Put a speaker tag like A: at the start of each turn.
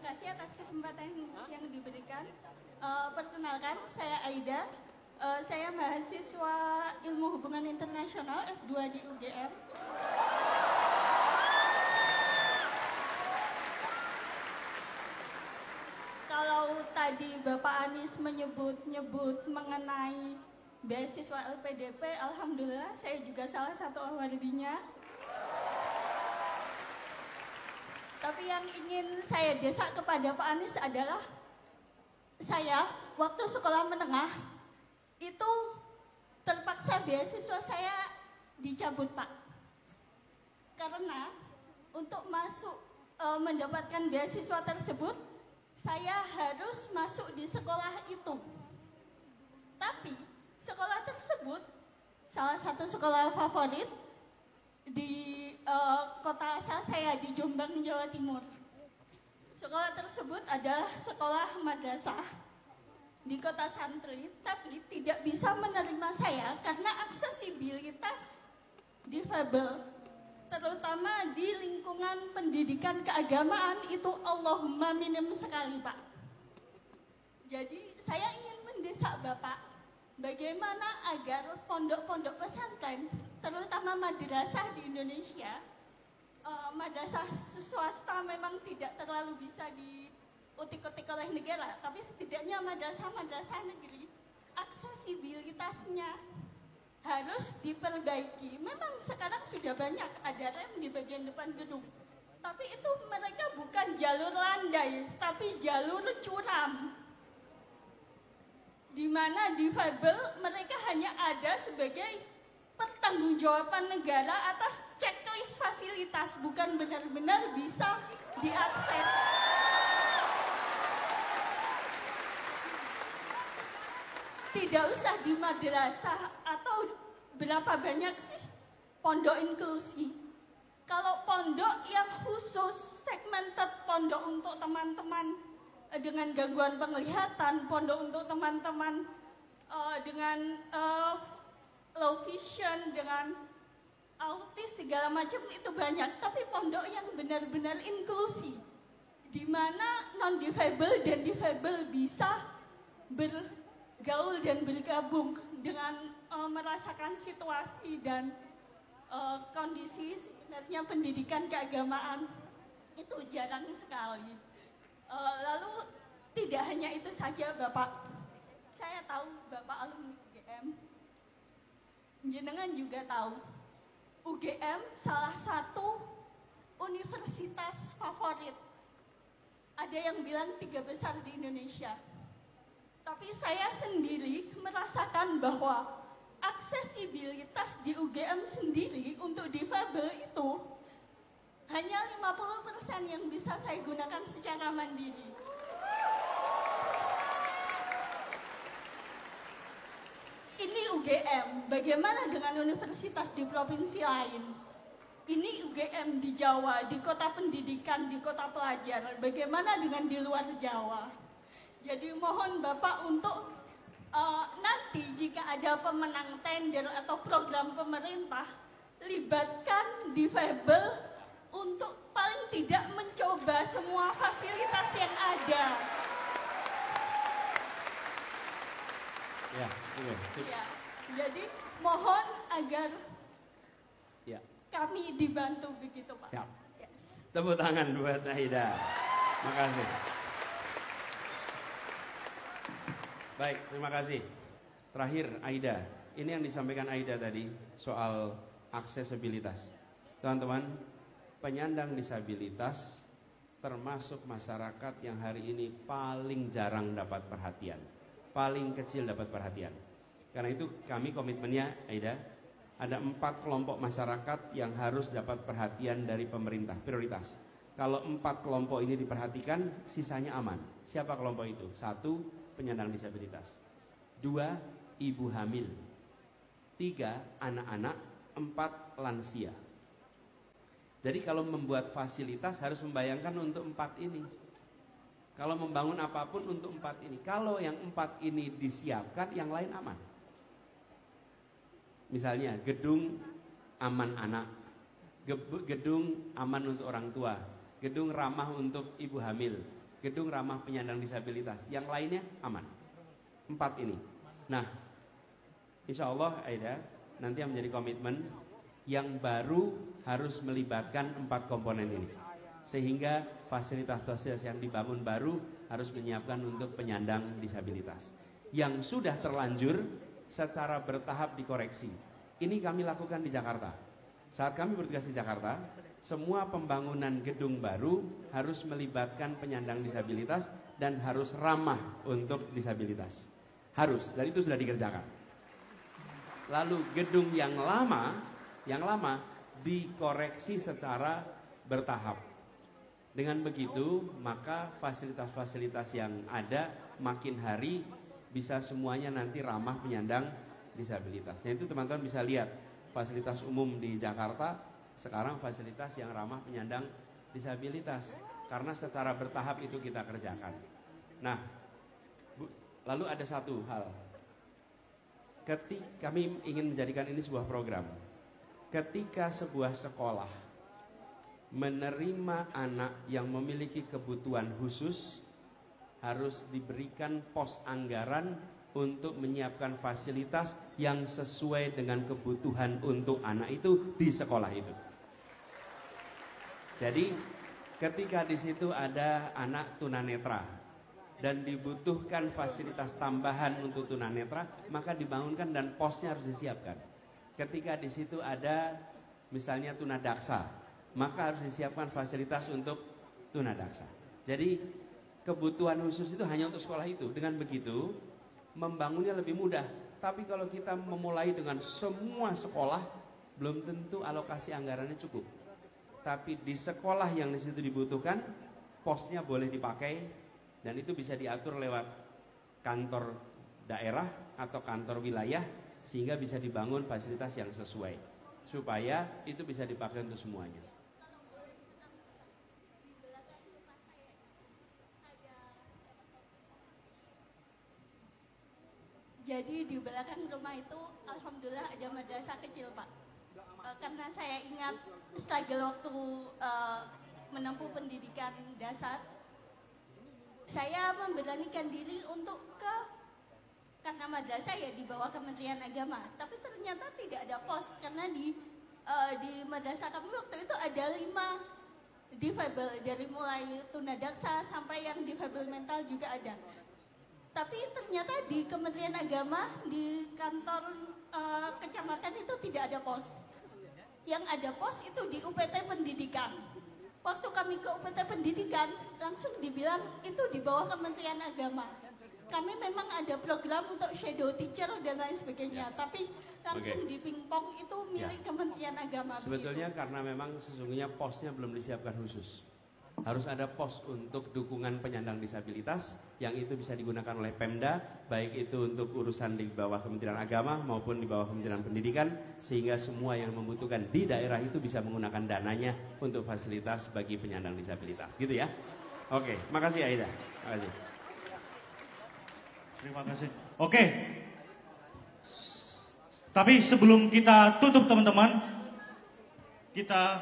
A: kasih atas kesempatan yang diberikan. Perkenalkan, saya Aida. Saya mahasiswa Ilmu Hubungan Internasional S2 di UGM. Kalau tadi Bapak Anies menyebut mengenai beasiswa LPDP, alhamdulillah saya juga salah satu awardinya. Tapi yang ingin saya desak kepada Pak Anies adalah saya waktu sekolah menengah itu terpaksa beasiswa saya dicabut, Pak. Karena untuk masuk mendapatkan beasiswa tersebut saya harus masuk di sekolah itu. Tapi sekolah tersebut salah satu sekolah favorit di kota asal saya di Jombang, Jawa Timur. Sekolah tersebut adalah sekolah madrasah di kota santri, tapi tidak bisa menerima saya karena aksesibilitas difabel, terutama di lingkungan pendidikan keagamaan itu Allahumma minim sekali, Pak. Jadi saya ingin mendesak Bapak, bagaimana agar pondok-pondok pesantren, terutama madrasah di Indonesia, madrasah swasta memang tidak terlalu bisa diutik-utik oleh negara, tapi setidaknya madrasah-madrasah negeri, aksesibilitasnya harus diperbaiki. Memang sekarang sudah banyak ada rem di bagian depan gedung, tapi itu mereka bukan jalur landai, tapi jalur curam, di mana difabel mereka hanya ada sebagai pertanggungjawaban negara atas checklist fasilitas, bukan benar-benar bisa diakses. Tidak usah di madrasah atau berapa banyak sih pondok inklusi. Kalau pondok yang khusus segmented, pondok untuk teman-teman dengan gangguan penglihatan, pondok untuk teman-teman dengan low vision, dengan autis, segala macam itu banyak. Tapi pondok yang benar-benar inklusi, di mana non-difabel dan difabel bisa bergaul dan bergabung dengan merasakan situasi dan kondisi sebenarnya pendidikan keagamaan, itu jarang sekali. Lalu tidak hanya itu saja, Bapak. Saya tahu Bapak alumni UGM. Jenengan juga tahu, UGM salah satu universitas favorit. Ada yang bilang 3 besar di Indonesia. Tapi saya sendiri merasakan bahwa aksesibilitas di UGM sendiri untuk difabel itu hanya 50% yang bisa saya gunakan secara mandiri. Ini UGM, bagaimana dengan universitas di provinsi lain? Ini UGM di Jawa, di kota pendidikan, di kota pelajar. Bagaimana dengan di luar Jawa? Jadi mohon Bapak untuk nanti jika ada pemenang tender atau program pemerintah, libatkan difabel untuk paling tidak mencoba semua fasilitas yang ada.
B: Ya,
A: ya, jadi mohon agar kami dibantu begitu, Pak.
B: Siap.
A: Yes.
B: Tepuk tangan buat Aida. Makasih. Baik, terima kasih. Terakhir Aida, ini yang disampaikan Aida tadi soal aksesibilitas. Teman-teman, penyandang disabilitas termasuk masyarakat yang hari ini paling jarang dapat perhatian, paling kecil dapat perhatian. Karena itu kami komitmennya, Aida, ada 4 kelompok masyarakat yang harus dapat perhatian dari pemerintah, prioritas. Kalau 4 kelompok ini diperhatikan, sisanya aman. Siapa kelompok itu? 1, penyandang disabilitas. 2, ibu hamil. 3, anak-anak. 4, lansia. Jadi kalau membuat fasilitas harus membayangkan untuk 4 ini. Kalau membangun apapun untuk 4 ini. Kalau yang 4 ini disiapkan, yang lain aman. Misalnya gedung aman anak, gedung aman untuk orang tua, gedung ramah untuk ibu hamil, gedung ramah penyandang disabilitas. Yang lainnya aman. 4 ini. Nah, insya Allah Aida nanti yang menjadi komitmen yang baru harus melibatkan 4 komponen ini. Sehingga fasilitas-fasilitas yang dibangun baru harus menyiapkan untuk penyandang disabilitas. Yang sudah terlanjur secara bertahap dikoreksi. Ini kami lakukan di Jakarta. Saat kami bertugas di Jakarta, semua pembangunan gedung baru harus melibatkan penyandang disabilitas dan harus ramah untuk disabilitas. Harus, dan itu sudah dikerjakan. Lalu gedung yang lama dikoreksi secara bertahap. Dengan begitu, maka fasilitas-fasilitas yang ada makin hari bisa semuanya nanti ramah penyandang disabilitas. Nah, itu teman-teman bisa lihat fasilitas umum di Jakarta sekarang fasilitas yang ramah penyandang disabilitas karena secara bertahap itu kita kerjakan. Nah, lalu ada satu hal. Ketika kami ingin menjadikan ini sebuah program. Ketika sebuah sekolah menerima anak yang memiliki kebutuhan khusus, harus diberikan pos anggaran untuk menyiapkan fasilitas yang sesuai dengan kebutuhan untuk anak itu di sekolah itu. Jadi ketika di situ ada anak tunanetra dan dibutuhkan fasilitas tambahan untuk tunanetra, maka dibangunkan dan posnya harus disiapkan. Ketika di situ ada misalnya tunadaksa, maka harus disiapkan fasilitas untuk tunadaksa. Jadi kebutuhan khusus itu hanya untuk sekolah itu. Dengan begitu membangunnya lebih mudah. Tapi kalau kita memulai dengan semua sekolah, belum tentu alokasi anggarannya cukup. Tapi di sekolah yang di situ dibutuhkan, posnya boleh dipakai dan itu bisa diatur lewat kantor daerah atau kantor wilayah sehingga bisa dibangun fasilitas yang sesuai supaya itu bisa dipakai untuk semuanya.
A: Jadi di belakang rumah itu alhamdulillah ada madrasah kecil, Pak. Karena saya ingat struggle waktu menempuh pendidikan dasar, saya memberanikan diri untuk karena madrasah ya di bawah Kementerian Agama. Tapi ternyata tidak ada pos karena di madrasah kami waktu itu ada 5 difabel, dari mulai tunadaksa sampai yang difabel mental juga ada. Tapi ternyata di Kementerian Agama, di kantor kecamatan itu tidak ada pos. Yang ada pos itu di UPT Pendidikan. Waktu kami ke UPT Pendidikan, langsung dibilang itu di bawah Kementerian Agama. Kami memang ada program untuk shadow teacher dan lain sebagainya, tapi langsung di pingpong itu milik Kementerian Agama.
B: Sebetulnya begitu. Karena memang sesungguhnya posnya belum disiapkan khusus. Harus ada pos untuk dukungan penyandang disabilitas yang itu bisa digunakan oleh Pemda, baik itu untuk urusan di bawah Kementerian Agama maupun di bawah Kementerian Pendidikan, sehingga semua yang membutuhkan di daerah itu bisa menggunakan dananya untuk fasilitas bagi penyandang disabilitas. Gitu ya. Oke, makasih Aida. Makasih.
C: Terima kasih. Oke. Tapi sebelum kita tutup teman-teman, kita